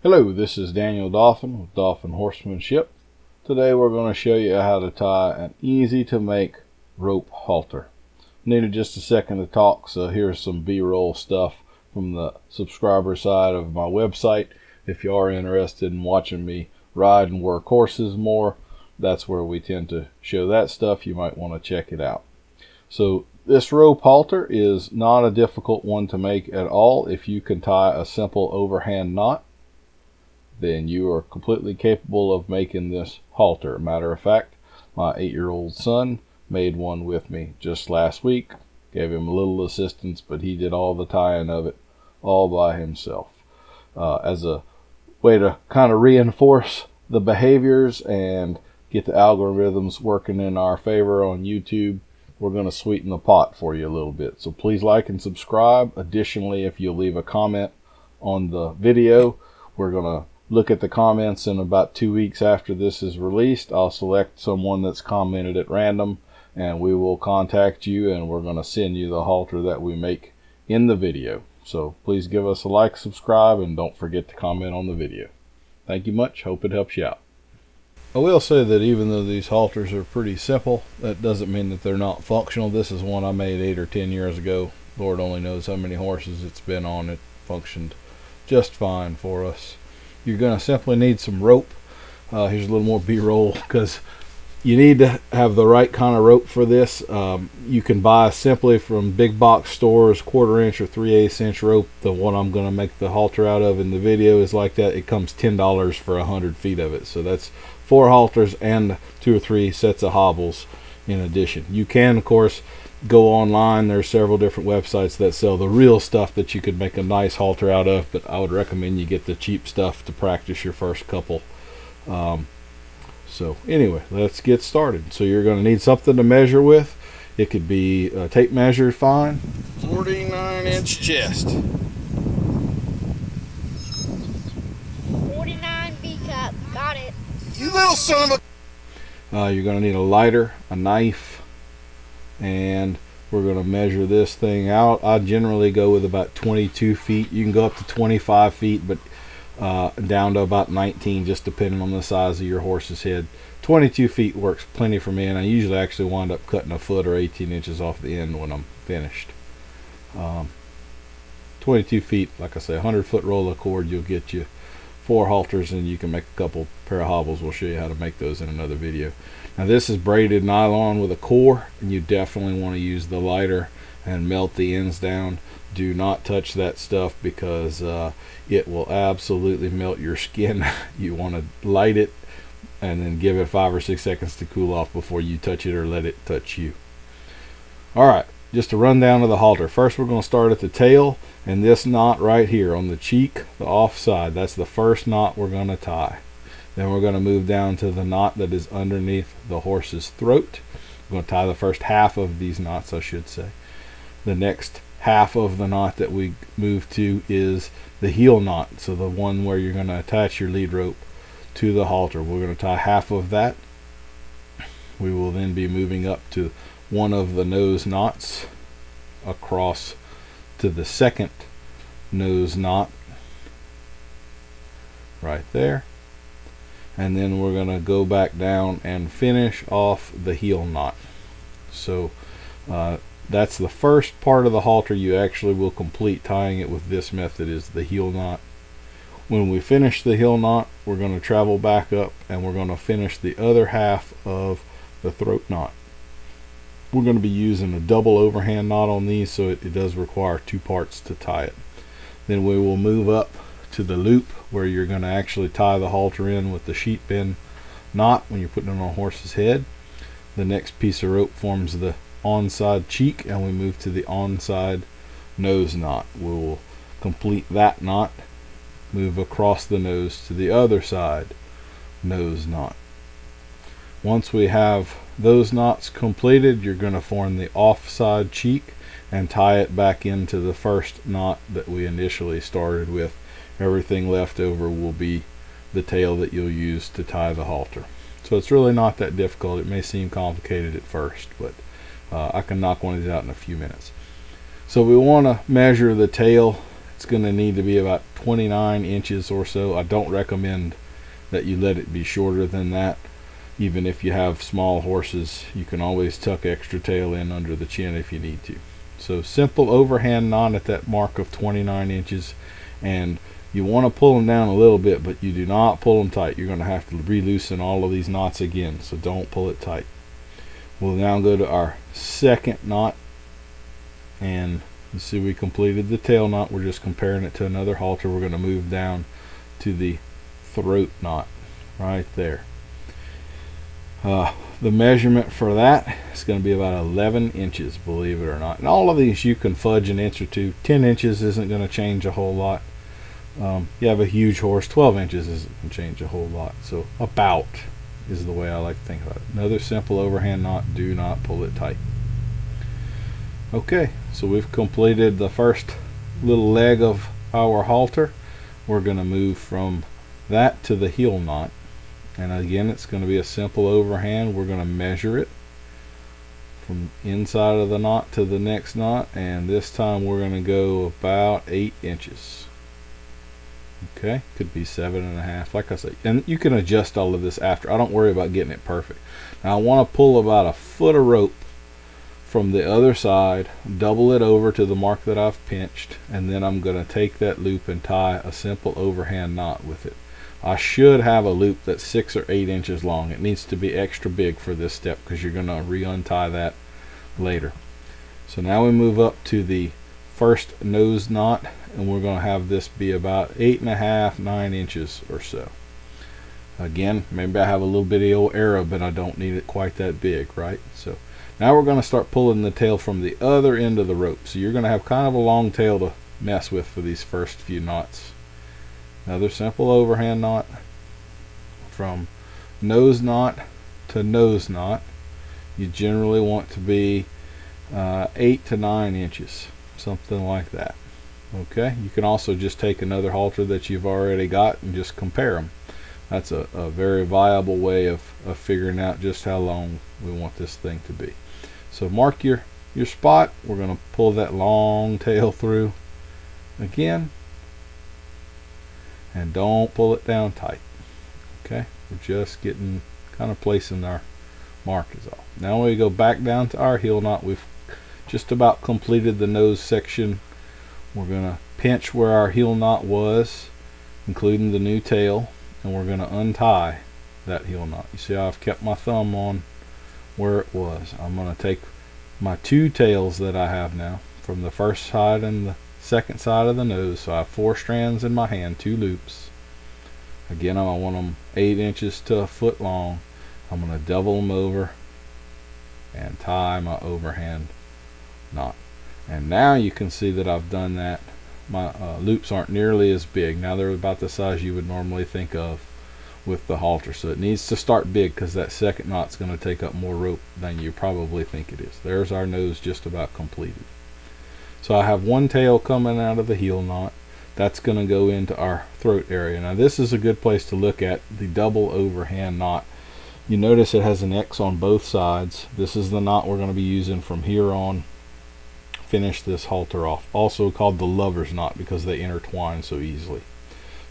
Hello, this is Daniel Dauphin with Dauphin Horsemanship. Today we're going to show you how to tie an easy to make rope halter. Needed just a second to talk, so here's some B-roll stuff from the subscriber side of my website. If you are interested in watching me ride and work horses more, that's where we tend to show that stuff. You might want to check it out. So this rope halter is not a difficult one to make at all. If you can tie a simple overhand knot, then you are completely capable of making this halter. Matter of fact, my 8-year-old son made one with me just last week. Gave him a little assistance, but he did all the tying of it all by himself. As a way to kind of reinforce the behaviors and get the algorithms working in our favor on YouTube, we're going to sweeten the pot for you a little bit. So please like and subscribe. Additionally, if you'll leave a comment on the video, we're going to look at the comments in about 2 weeks after this is released. I'll select someone that's commented at random and we will contact you, and we're going to send you the halter that we make in the video. So please give us a like, subscribe, and don't forget to comment on the video. Thank you much. Hope it helps you out. I will say that even though these halters are pretty simple, that doesn't mean that they're not functional. This is one I made 8 or 10 years ago. Lord only knows how many horses it's been on. It functioned just fine for us. You're going to simply need some rope. Here's a little more B-roll because you need to have the right kind of rope for this. You can buy simply from big box stores 1/4 inch or 3/8 inch rope. The one I'm going to make the halter out of in the video is like that. It comes $10 for 100 feet of it. So that's 4 halters and 2 or 3 sets of hobbles in addition. You can, of course, go online. There's several different websites that sell the real stuff that you could make a nice halter out of, but I would recommend you get the cheap stuff to practice your first couple. So anyway, let's get started. So you're going to need something to measure with. It could be a tape measure, fine. 49-inch chest. 49 B cup, got it. You little son of a... You're going to need a lighter, a knife, and we're going to measure this thing out. I generally go with about 22 feet. You can go up to 25 feet, but down to about 19, just depending on the size of your horse's head. 22 feet works plenty for me, and I usually actually wind up cutting a foot or 18 inches off the end when I'm finished. 22 feet, like I say, 100-foot roll of cord, you'll get you 4 halters, and you can make a couple pair of hobbles. We'll show you how to make those in another video. Now this is braided nylon with a core, and you definitely want to use the lighter and melt the ends down. Do not touch that stuff because it will absolutely melt your skin. You want to light it and then give it 5 or 6 seconds to cool off before you touch it or let it touch you. Alright, just a rundown of the halter. First we're going to start at the tail, and this knot right here on the cheek, the off side, that's the first knot we're going to tie. Then we're going to move down to the knot that is underneath the horse's throat. We're going to tie the first half of these knots, I should say. The next half of the knot that we move to is the heel knot, so the one where you're going to attach your lead rope to the halter. We're going to tie half of that. We will then be moving up to one of the nose knots across to the second nose knot right there, and then we're going to go back down and finish off the heel knot. So that's the first part of the halter you actually will complete tying it with this method, is the heel knot. When we finish the heel knot, we're going to travel back up and we're going to finish the other half of the throat knot. We're going to be using a double overhand knot on these, so it does require 2 parts to tie it. Then we will move up to the loop where you're going to actually tie the halter in with the sheep pin knot when you're putting it on a horse's head. The next piece of rope forms the onside cheek, and we move to the onside nose knot. We will complete that knot, move across the nose to the other side nose knot. Once we have those knots completed, you're going to form the offside cheek and tie it back into the first knot that we initially started with. Everything left over will be the tail that you'll use to tie the halter. So it's really not that difficult. It may seem complicated at first, but I can knock one of these out in a few minutes. So we want to measure the tail It's going to need to be about 29 inches or so. I don't recommend that you let it be shorter than that. Even if you have small horses, you can always tuck extra tail in under the chin if you need to. So simple overhand knot at that mark of 29 inches, and you want to pull them down a little bit, but you do not pull them tight. You're going to have to re-loosen all of these knots again, so don't pull it tight. We'll now go to our second knot, and you see we completed the tail knot. We're just comparing it to another halter. We're going to move down to the throat knot right there. The measurement for that is going to be about 11 inches, believe it or not. And all of these you can fudge an inch or two. 10 inches isn't going to change a whole lot. You have a huge horse, 12 inches isn't going to change a whole lot. So about is the way I like to think about it. Another simple overhand knot. Do not pull it tight. Okay, so we've completed the first little leg of our halter. We're going to move from that to the heel knot. And again, it's going to be a simple overhand. We're going to measure it from inside of the knot to the next knot, and this time we're going to go about 8 inches. Okay, could be 7.5, like I say. And you can adjust all of this after. I don't worry about getting it perfect. Now I want to pull about a foot of rope from the other side, double it over to the mark that I've pinched, and then I'm going to take that loop and tie a simple overhand knot with it. I should have a loop that's 6 or 8 inches long. It needs to be extra big for this step because you're going to re-untie that later. So now we move up to the first nose knot, and we're going to have this be about 8.5, 9 inches or so. Again, maybe I have a little bitty old arrow, but I don't need it quite that big, right? So now we're going to start pulling the tail from the other end of the rope. So you're going to have kind of a long tail to mess with for these first few knots. Another simple overhand knot from nose knot to nose knot. You generally want to be 8 to 9 inches, something like that. Okay, you can also just take another halter that you've already got and just compare them. That's a very viable way of figuring out just how long we want this thing to be. So mark your spot. We're going to pull that long tail through again. And don't pull it down tight. Okay, we're just getting kind of placing our mark is all. Now we go back down to our heel knot. We've just about completed the nose section. We're going to pinch where our heel knot was, including the new tail, and we're going to untie that heel knot. You see how I've kept my thumb on where it was. I'm going to take my 2 tails that I have now from the first side and the second side of the nose. So I have 4 strands in my hand, 2 loops. Again, I want them 8 inches to a foot long. I'm going to double them over and tie my overhand knot. And now you can see that I've done that. My loops aren't nearly as big. Now they're about the size you would normally think of with the halter. So it needs to start big because that second knot's going to take up more rope than you probably think it is. There's our nose just about completed. So I have 1 tail coming out of the heel knot. That's going to go into our throat area. Now this is a good place to look at the double overhand knot. You notice it has an X on both sides. This is the knot we're going to be using from here on. Finish this halter off. Also called the lover's knot because they intertwine so easily.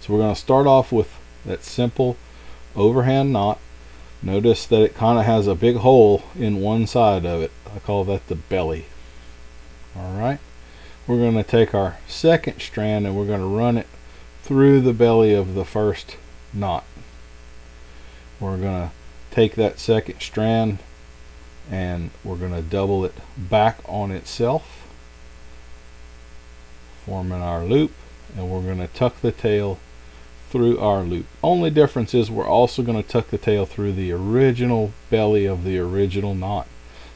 So we're going to start off with that simple overhand knot. Notice that it kind of has a big hole in one side of it. I call that the belly. Alright. We're going to take our second strand and we're going to run it through the belly of the first knot. We're going to take that second strand and we're going to double it back on itself, forming our loop, and we're going to tuck the tail through our loop. Only difference is we're also going to tuck the tail through the original belly of the original knot.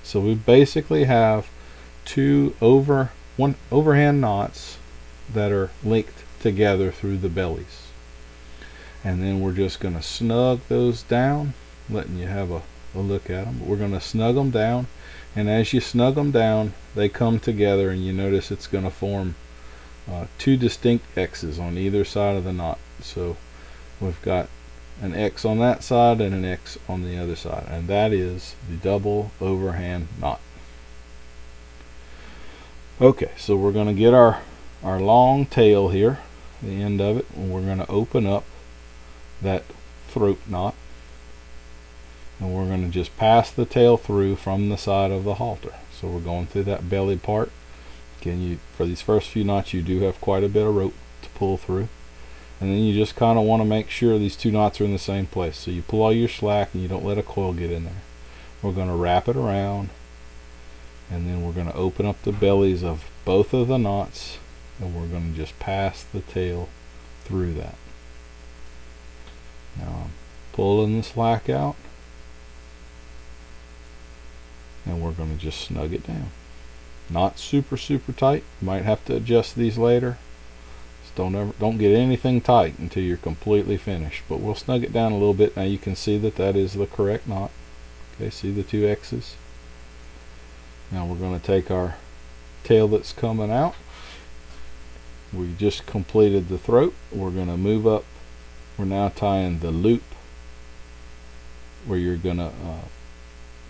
So we basically have 2 overhand knots that are linked together through the bellies, and then we're just going to snug those down, letting you have a look at them. But we're going to snug them down, and as you snug them down they come together, and you notice it's going to form 2 distinct X's on either side of the knot. So we've got an X on that side and an X on the other side, and that is the double overhand knot. Okay, so we're going to get our our long tail here, the end of it, and we're going to open up that throat knot, and we're going to just pass the tail through from the side of the halter. So we're going through that belly part. Again, for these first few knots you do have quite a bit of rope to pull through, and then you just kind of want to make sure these two knots are in the same place, so you pull all your slack and you don't let a coil get in there. We're going to wrap it around, and then we're going to open up the bellies of both of the knots, and we're going to just pass the tail through that. Now I'm pulling the slack out, and we're going to just snug it down. Not super tight. You might have to adjust these later. Just don't get anything tight until you're completely finished, but we'll snug it down a little bit. Now you can see that that is the correct knot. Okay, see the two X's? Now we're going to take our tail that's coming out. We just completed the throat. We're going to move up. We're now tying the loop where you're going to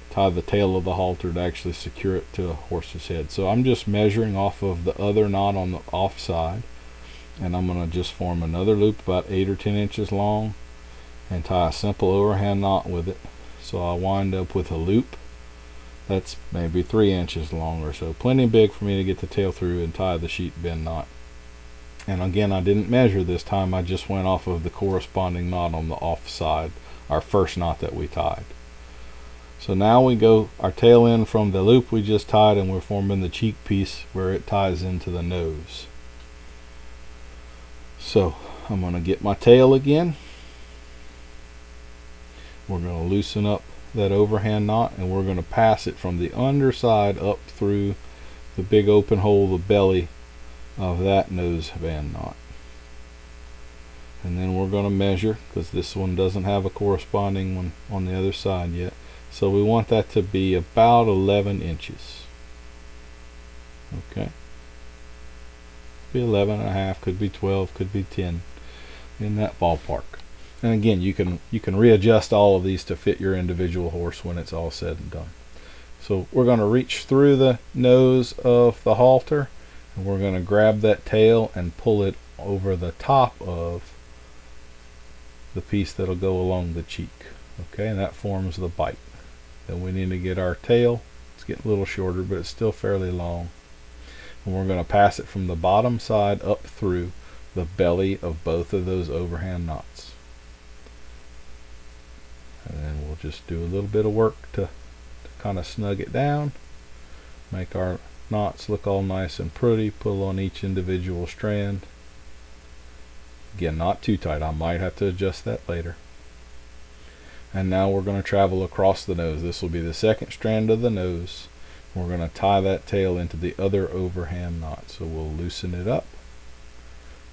tie the tail of the halter to actually secure it to a horse's head. So I'm just measuring off of the other knot on the off side, and I'm going to just form another loop about 8 or 10 inches long and tie a simple overhand knot with it. So I'll wind up with a loop that's maybe 3 inches long or so, plenty big for me to get the tail through and tie the sheet bend knot. And again, I didn't measure this time, I just went off of the corresponding knot on the off side, our first knot that we tied. So now we go our tail in from the loop we just tied, and we're forming the cheek piece where it ties into the nose. So I'm going to get my tail again. We're going to loosen up that overhand knot, and we're going to pass it from the underside up through the big open hole, the belly of that nose band knot. And then we're going to measure, because this one doesn't have a corresponding one on the other side yet. So we want that to be about 11 inches. Okay. Be 11 and a half, could be 12, could be 10, in that ballpark. And again, you can readjust all of these to fit your individual horse when it's all said and done. So we're going to reach through the nose of the halter, and we're going to grab that tail and pull it over the top of the piece that'll go along the cheek. Okay, and that forms the bite. Then we need to get our tail. It's getting a little shorter, but it's still fairly long. And we're going to pass it from the bottom side up through the belly of both of those overhand knots. And then we'll just do a little bit of work to kind of snug it down, make our knots look all nice and pretty, pull on each individual strand. Again, not too tight. I might have to adjust that later. And now we're going to travel across the nose. This will be the second strand of the nose. We're going to tie that tail into the other overhand knot. So we'll loosen it up.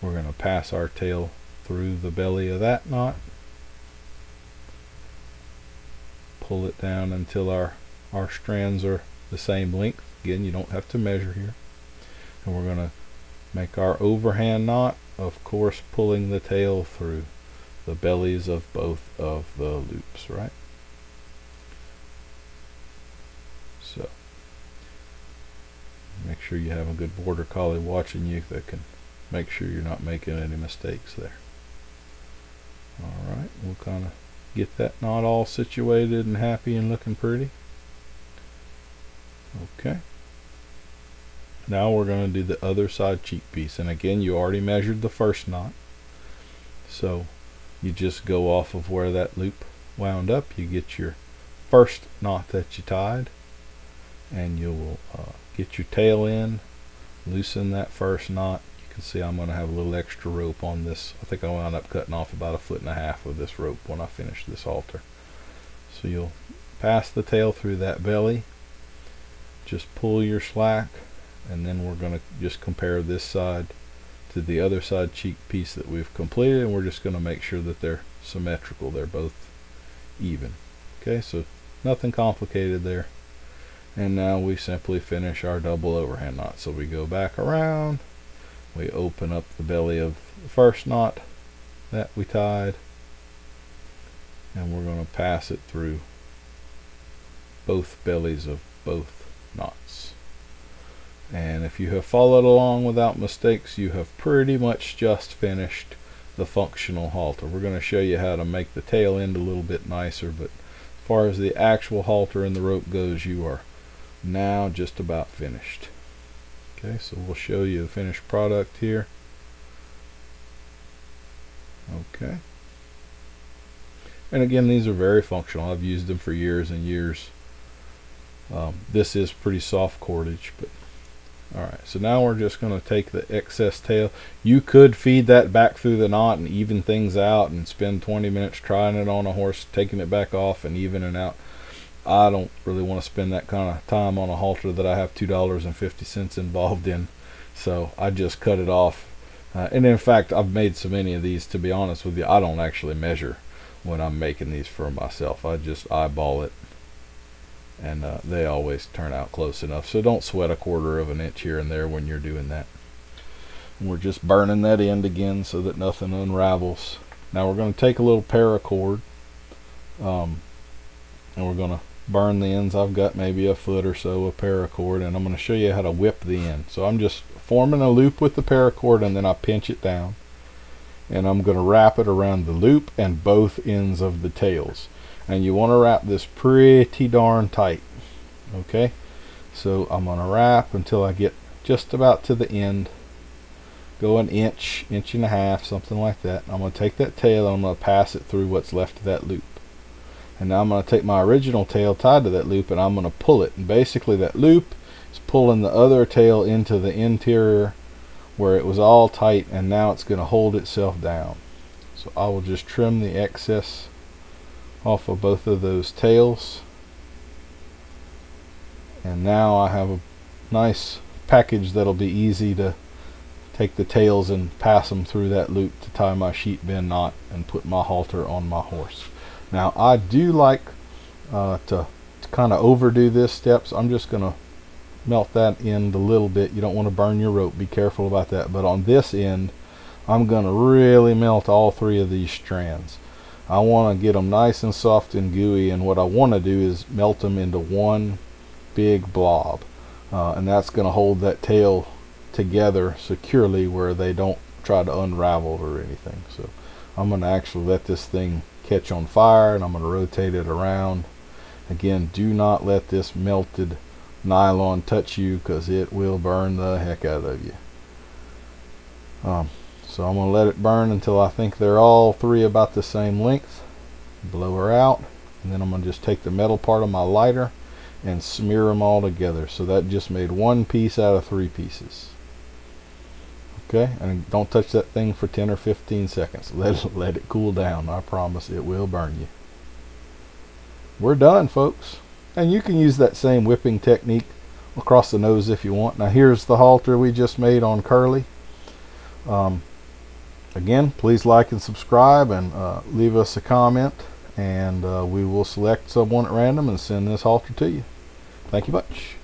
We're going to pass our tail through the belly of that knot. Pull it down until our strands are the same length. Again, you don't have to measure here. And we're going to make our overhand knot, of course pulling the tail through the bellies of both of the loops, right? So make sure you have a good border collie watching you that can make sure you're not making any mistakes there. Alright, we'll kind of get that knot all situated and happy and looking pretty. Okay. Now we're going to do the other side cheek piece, and again, you already measured the first knot, so you just go off of where that loop wound up. You get your first knot that you tied, and you'll get your tail in, loosen that first knot. You can see I'm going to have a little extra rope on this. I think I wound up cutting off about 1.5 feet of this rope when I finished this halter. So you'll pass the tail through that belly, just pull your slack, and then we're going to just compare this side to the other side cheek piece that we've completed, and we're just going to make sure that they're symmetrical, they're both even. Okay, so nothing complicated there. And now we simply finish our double overhand knot. So we go back around, we open up the belly of the first knot that we tied, and we're going to pass it through both bellies of both knots. And if you have followed along without mistakes, you have pretty much just finished the functional halter. We're going to show you how to make the tail end a little bit nicer, but as far as the actual halter and the rope goes, you are now just about finished. Okay, so we'll show you the finished product here. Okay. And again, these are very functional. I've used them for years and years. This is pretty soft cordage, but alright, so now we're just going to take the excess tail. You could feed that back through the knot and even things out and spend 20 minutes trying it on a horse, taking it back off and evening out. I don't really want to spend that kind of time on a halter that I have $2.50 involved in, so I just cut it off. And in fact, I've made so many of these, to be honest with you, I don't actually measure when I'm making these for myself. I just eyeball it, and they always turn out close enough, so don't sweat a quarter of an inch here and there when you're doing that. And we're just burning that end again so that nothing unravels. Now we're going to take a little paracord, and we're going to burn the ends. I've got maybe a foot or so of paracord, and I'm going to show you how to whip the end. So I'm just forming a loop with the paracord, and then I pinch it down, and I'm going to wrap it around the loop and both ends of the tails. And you want to wrap this pretty darn tight. Okay, so I'm going to wrap until I get just about to the end. Go an inch, inch and a half, something like that. I'm going to take that tail and I'm going to pass it through what's left of that loop. And now I'm going to take my original tail tied to that loop and I'm going to pull it. And basically that loop is pulling the other tail into the interior where it was all tight, and now it's going to hold itself down. So I will just trim the excess off of both of those tails, and now I have a nice package that'll be easy to take the tails and pass them through that loop to tie my sheep bend knot and put my halter on my horse. Now I do like to kind of overdo this step, so I'm just going to melt that end a little bit. You don't want to burn your rope, be careful about that. But on this end, I'm going to really melt all three of these strands. I want to get them nice and soft and gooey, and what I want to do is melt them into one big blob, and that's going to hold that tail together securely where they don't try to unravel or anything. So I'm going to actually let this thing catch on fire, and I'm going to rotate it around. Again, do not let this melted nylon touch you, because it will burn the heck out of you. So I'm going to let it burn until I think they're all three about the same length. Blow her out, and then I'm going to just take the metal part of my lighter and smear them all together. So that just made one piece out of three pieces. Okay, and don't touch that thing for 10 or 15 seconds. Let it cool down. I promise it will burn you. We're done, folks. And you can use that same whipping technique across the nose if you want. Now here's the halter we just made on Curly. Again, please like and subscribe, and leave us a comment, and we will select someone at random and send this halter to you. Thank you much.